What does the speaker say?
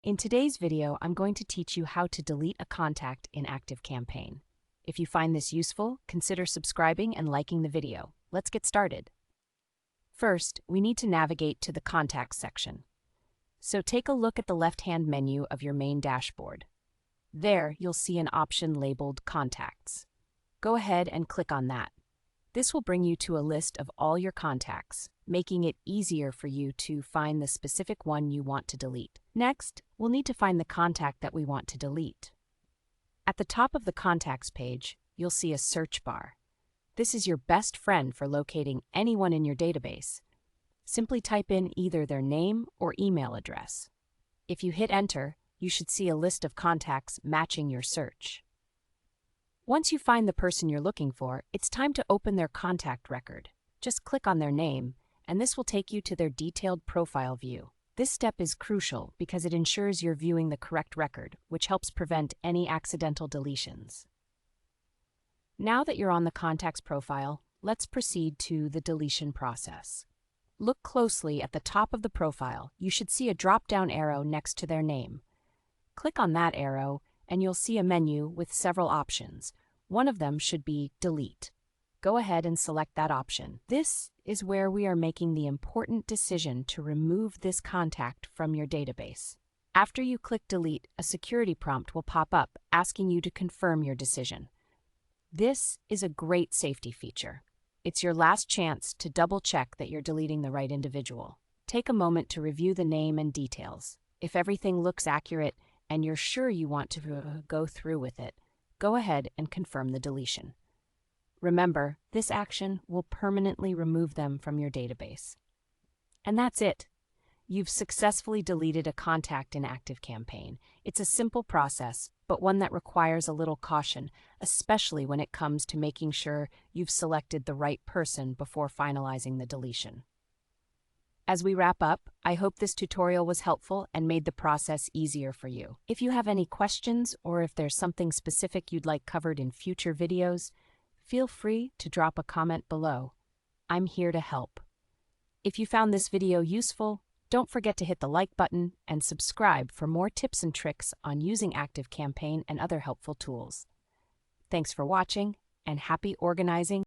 In today's video, I'm going to teach you how to delete a contact in ActiveCampaign. If you find this useful, consider subscribing and liking the video. Let's get started. First, we need to navigate to the Contacts section. So take a look at the left-hand menu of your main dashboard. There, you'll see an option labeled Contacts. Go ahead and click on that. This will bring you to a list of all your contacts, making it easier for you to find the specific one you want to delete. Next, we'll need to find the contact that we want to delete. At the top of the Contacts page, you'll see a search bar. This is your best friend for locating anyone in your database. Simply type in either their name or email address. If you hit Enter, you should see a list of contacts matching your search. Once you find the person you're looking for, it's time to open their contact record. Just click on their name, and this will take you to their detailed profile view. This step is crucial because it ensures you're viewing the correct record, which helps prevent any accidental deletions. Now that you're on the contacts profile, let's proceed to the deletion process. Look closely at the top of the profile. You should see a drop-down arrow next to their name. Click on that arrow, and you'll see a menu with several options. One of them should be Delete. Go ahead and select that option. This is where we are making the important decision to remove this contact from your database. After you click Delete, a security prompt will pop up asking you to confirm your decision. This is a great safety feature. It's your last chance to double-check that you're deleting the right individual. Take a moment to review the name and details. If everything looks accurate, and you're sure you want to go through with it, go ahead and confirm the deletion. Remember, this action will permanently remove them from your database. And that's it. You've successfully deleted a contact in ActiveCampaign. It's a simple process, but one that requires a little caution, especially when it comes to making sure you've selected the right person before finalizing the deletion. As we wrap up, I hope this tutorial was helpful and made the process easier for you. If you have any questions or if there's something specific you'd like covered in future videos, feel free to drop a comment below. I'm here to help. If you found this video useful, don't forget to hit the like button and subscribe for more tips and tricks on using ActiveCampaign and other helpful tools. Thanks for watching, and happy organizing.